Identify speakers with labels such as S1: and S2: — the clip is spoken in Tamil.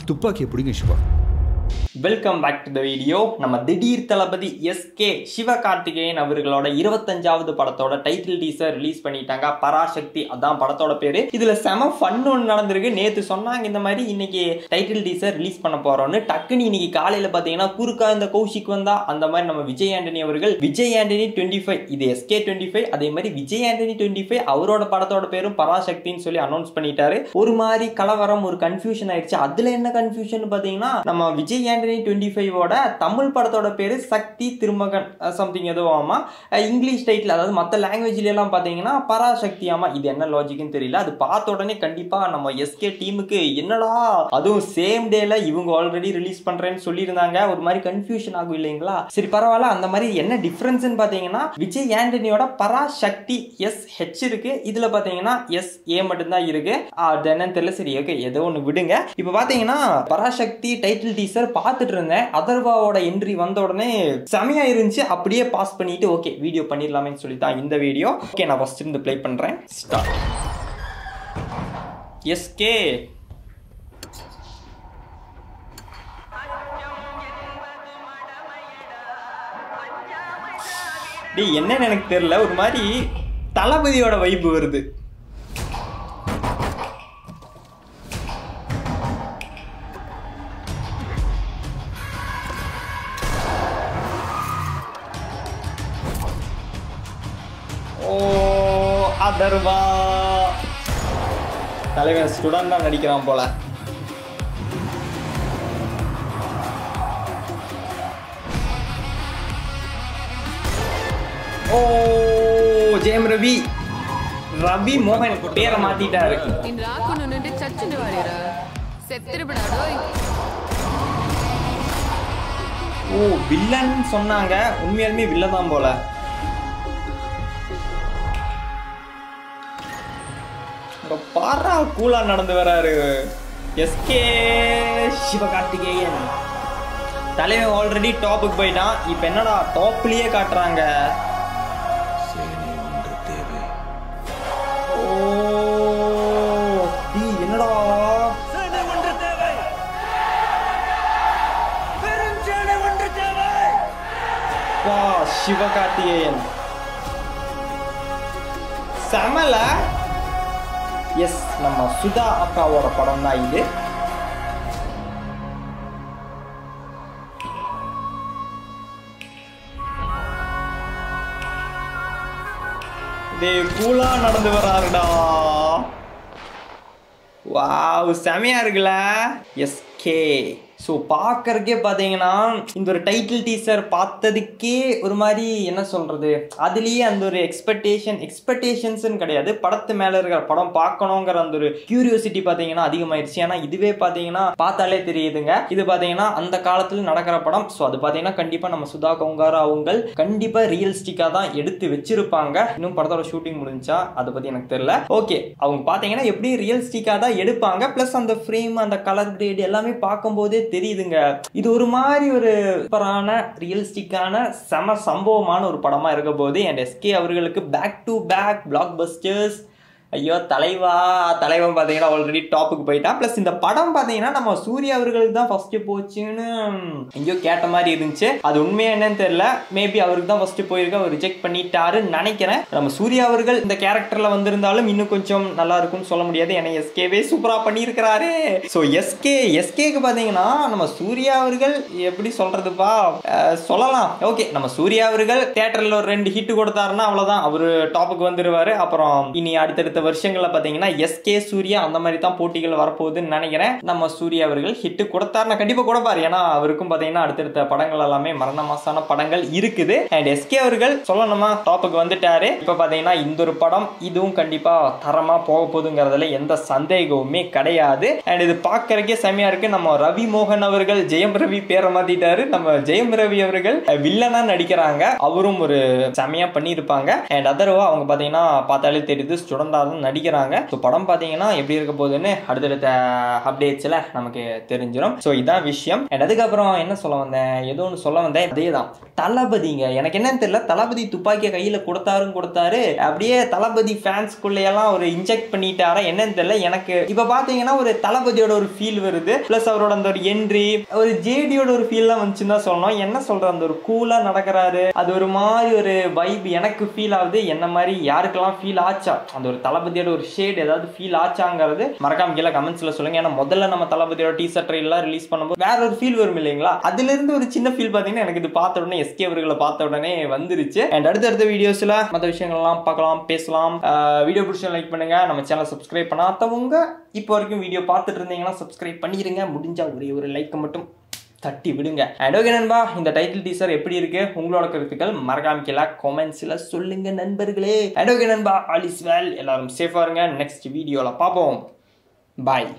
S1: துப்பாக்கி எப்படிங்க Siva?
S2: Welcome back to the video. நம்ம திடீர் தளபதி எஸ்கே சிவகார்த்திகேயன் அவர்களோட 25வது படத்தோட டைட்டில் டீசர் ரிலீஸ் பண்ணிட்டாங்க. பராசக்தி அதான் படத்தோட பேரு. இதுல செம ஃபன் ஒன்று நடந்திருக்கு. நேத்து சொன்னாங்க இந்த மாதிரி இன்னைக்கு டைட்டில் டீசர் ரிலீஸ் பண்ண போறோம்னு. டக்குன்னு இன்னைக்கு காலையில பாத்தீங்கன்னா குறுக்கா இந்த கௌஷிக் வந்தா அந்த மாதிரி நம்ம விஜய் ஆண்டனி அவர்கள் விஜய் ஆண்டனி 25 இது எஸ்கே 25 அதே மாதிரி விஜய் ஆண்டனி 25 அவரோட படத்தோட பேரும் பராசக்தின்னு சொல்லி அனௌன்ஸ் பண்ணிட்டாரு. ஒரு மாதிரி கலவரம் ஒரு கன்ஃபியூஷன் ஆயிடுச்சு. அதுல என்ன கன்ஃபியூஷன் பாத்தீங்கன்னா நம்ம விஜய் ஆண்டனி 25 தமிழ் படத்தோட பேரு சக்தி திருமகன் சம்திங் ஏதோ ஆமா. இங்கிலீஷ் டைட்டில் அதாவது மற்ற லாங்குவேஜ்ல எல்லாம் பாத்தீங்கன்னா பராசக்தி ஆமா. இது என்ன லாஜிக்னு தெரியல. அது பார்த்த உடனே கண்டிப்பா நம்ம எஸ்கே டீமுக்கு என்னடா அதுவும் சேம் டேல இவங்க ஆல்ரெடி ரிலீஸ் பண்றேன்னு சொல்லியிருந்தாங்க. ஒரு மாதிரி கன்ஃபியூஷன் ஆகும் இல்லைங்களா? சரி பரவாயில்ல. அந்த மாதிரி என்ன டிஃபரன்ஸ் பாத்தீங்கன்னா விஜய் ஆண்டனியோட பராசக்தி SH இருக்கு. இதுல பாத்தீங்கன்னா SA மட்டும்தான் இருக்கு. அது என்னன்னு தெரியல. சரி ஓகே ஏதோ ஒன்று விடுங்க. இப்ப பாத்தீங்கன்னா பராசக்தி டைட்டில் டீசர் பார்த்துட்டு இருந்தேன். அதர்வாவோட என்ட்ரி வந்த உடனே செமையா இருந்துச்சு. அப்படியே பாஸ் பண்ணிட்டு ஓகே வீடியோ பண்ணிடலாமேன்னு சொல்லி தான் இந்த வீடியோ. ஓகே நான் ஃபர்ஸ்ட் இருந்து ப்ளே பண்றேன். ஸ்டார்ட். எஸ்கே என்னன்னு எனக்கு தெரியல. ஒரு மாதிரி தளபதியோட வைப்பு வருது. அதர்வா தலைவன் ஸ்டூடெண்ட் தான் நடிக்கிறான் போல. ஓ ஜெயம் ரவி மோகன் பேரை மாத்திட்டாரு. ஓ வில்லன் சொன்னாங்க. உண்மையாலுமே வில்லன் தான் போல. பாரா கூலா நடந்து வராரு எஸ்கே சிவகார்த்திகேயன். தலைவன் ஆல்ரெடி டாப்புக்கு போயிட்டான். இப்ப என்னடா டாப்லயே காட்டுறாங்க. என்னடா வா சிவகார்த்திகேயன் சமல. எஸ் நம்ம சுதா அக்காவோட படம் தான் இது. கூலா நடந்து வராருடா. வாவ் செமையா இருக்குல்ல எஸ்கே. ஸோ பார்க்கறக்கே பார்த்தீங்கன்னா இந்த ஒரு டைட்டில் டீசர் பார்த்ததுக்கே ஒரு மாதிரி என்ன சொல்றது, அதுலேயே அந்த ஒரு எக்ஸ்பெக்டேஷன்ஸ்ன்னு கிடையாது, படத்து மேலே இருக்கிற படம் பார்க்கணுங்கிற அந்த ஒரு கியூரியோசிட்டி பார்த்தீங்கன்னா அதிகமாயிருச்சு. ஏன்னா இதுவே பார்த்தீங்கன்னா பார்த்தாலே தெரியுதுங்க. இது பார்த்தீங்கன்னா அந்த காலத்தில் நடக்கிற படம். ஸோ அது பார்த்தீங்கன்னா கண்டிப்பாக நம்ம சுதா கொங்காரா அவங்க கண்டிப்பாக ரியலிஸ்டிக்காக தான் எடுத்து வச்சிருப்பாங்க. இன்னும் படத்தோட ஷூட்டிங் முடிஞ்சா அதை பற்றி எனக்கு தெரியல. ஓகே அவங்க பார்த்தீங்கன்னா எப்படி ரியலிஸ்டிக்காக தான் எடுப்பாங்க. ப்ளஸ் அந்த ஃப்ரேம் அந்த கலர் கிரேட் எல்லாமே பார்க்கும்போதே தெரியுதுங்க. இது ஒரு மாதிரி ஒரு சூப்பரான ரியலிஸ்டிக்கான செம சம்பவமான ஒரு படமா இருக்க போது. அண்ட் எஸ்கே அவர்களுக்கு back to back blockbusters. ஐயோ தலைவன் பார்த்தீங்கன்னா ஆல்ரெடி டாப்புக்கு போயிட்டான். ப்ளஸ் இந்த படம் பார்த்தீங்கன்னா நம்ம சூர்யா அவர்களுக்கு தான் ஃபர்ஸ்ட் போச்சுன்னு எங்கேயோ கேட்ட மாதிரி இருந்துச்சு. அது உண்மையா என்னன்னு தெரியல. மேபி அவருக்கு தான் ஃபர்ஸ்ட் போயிருக்க, அவர் ரிஜெக்ட் பண்ணிட்டாருன்னு நினைக்கிறேன். நம்ம சூர்யா அவர்கள் இந்த கேரக்டர்ல வந்திருந்தாலும் இன்னும் கொஞ்சம் நல்லா இருக்கும்னு சொல்ல முடியாது. ஏன்னா எஸ்கேவே சூப்பரா பண்ணியிருக்கிறாரு. ஸோ எஸ்கேக்கு பார்த்தீங்கன்னா நம்ம சூர்யா அவர்கள் எப்படி சொல்றதுப்பா சொல்லலாம். ஓகே நம்ம சூர்யா அவர்கள் தியேட்டர்ல ஒரு 2 ஹிட் கொடுத்தாருன்னா அவ்வளவுதான், அவரு டாப்புக்கு வந்துருவாரு. அப்புறம் இனி அடுத்தடுத்த வருஷங்கள்ல பாத்தீங்கன்னா எஸ்கே சூர்யா அந்த மாதிரி தான் போட்டிகள் வரப்போகுதுன்னு நினைக்கிறேன். நம்ம சூர்யா அவர்கள் ஹிட் கொடுத்தாருன்னா கண்டிப்பா கொடுப்பாரு. ஏன்னா அவருக்கும் பாத்தீங்கன்னா அடுத்தடுத்த படங்கள் எல்லாமே மரண மாசான படங்கள் இருக்குது. அண்ட் எஸ்கே அவர்கள் சொல்லணுமா டாப்புக்கு வந்துட்டாரு. இப்ப பாத்தீங்கன்னா இந்த ஒரு படம் இதுவும் கண்டிப்பா தரமா போக போகுதுங்கிறதுல எந்த சந்தேகமுமே கிடையாது. அண்ட் இது பாக்குறதுக்கே செமையா இருக்கு. நம்ம ரவி மோகன் அவர்கள் ஜெயம் ரவி பேரை மாத்திட்டாரு. நம்ம ஜெயம் ரவி அவர்கள் வில்லனா நடிக்கிறாங்க. அவரும் ஒரு செமையா பண்ணியிருப்பாங்க. அண்ட் அதர்வா அவங்க பாத்தீங்கன்னா பார்த்தாலே தெரியுது ஸ்டூடெண்டா தான் நடிக்கிறாங்க. ஸோ படம் பார்த்தீங்கன்னா எப்படி இருக்க போகுதுன்னு அடுத்தடுத்த அப்டேட்ஸில் நமக்கு தெரிஞ்சிடும். ஸோ இதான் விஷயம். அண்ட் அதுக்கப்புறம் என்ன சொல்ல வந்தேன், ஏதோ ஒன்று சொல்ல வந்தேன், அதே தான் தளபதிங்க. எனக்கு என்னன்னு தெரியல, தளபதி துப்பாக்கியை கையில் கொடுத்தாரு, அப்படியே தளபதி ஃபேன்ஸ்குள்ளையெல்லாம் ஒரு இன்ஜெக்ட் பண்ணிட்டாரா என்னன்னு தெரியல. எனக்கு இப்போ பார்த்தீங்கன்னா ஒரு தளபதியோட ஒரு ஃபீல் வருது, ப்ளஸ் அவரோட அந்த ஒரு என்ட்ரி, ஒரு ஜேடியோட ஒரு ஃபீல்லாம் வந்துச்சுன்னு தான் சொல்லணும். என்ன சொல்ற, அந்த ஒரு கூலா நடக்கிறாரு, அது ஒரு மாதிரி ஒரு வைப் எனக்கு ஃபீல் ஆகுது. என்ன மாதிரி யாருக்கெல்லாம் ஃபீல் ஆச்சா, அந்த ஒரு தளபதியோட ஒரு ஷேட் ஏதாவது ஃபீல் ஆச்சாங்கிறது மறக்காம கீழே கமெண்ட்ஸ்ல சொல்லுங்க. ஏன்னா முதல்ல நம்ம தளபதியோட டீசர் ட்ரெயிலர் ரிலீஸ் பண்ணும்போது வேற ஒரு ஃபீல் வரும் இல்லைங்களா, அதுல இருந்து ஒரு சின்ன ஃபீல் பார்த்தீங்கன்னா எனக்கு இது பார்த்த உடனே எஸ்கே அவர்களை பார்த்த உடனே வந்துருச்சு. அண்ட் அடுத்த வீடியோஸ்ல மற்ற விஷயங்கள்லாம் பார்க்கலாம், பேசலாம். வீடியோ பிடிச்சா லைக் பண்ணுங்க, நம்ம சேனல் சப்ஸ்கிரைப் பண்ணாதவங்க இப்போ வரைக்கும் வீடியோ பார்த்துட்டு இருந்தீங்கன்னா சப்ஸ்கிரைப் பண்ணிருங்க, முடிஞ்சா ஒரே ஒரு லைக் மட்டும் தட்டி விடுங்க. அண்ட் ஓகே நண்பா, இந்த டைட்டில் டீசர் எப்படி இருக்கு, உங்களோட கருத்துக்கள் மறக்காம கீழே கமெண்ட்ஸ்ல சொல்லுங்க நண்பர்களே. அண்ட் ஓகே நண்பா, ஆல் இஸ் வெல், எல்லாரும் சேஃபா இருங்க. நெக்ஸ்ட் வீடியோல பார்ப்போம். பாய்.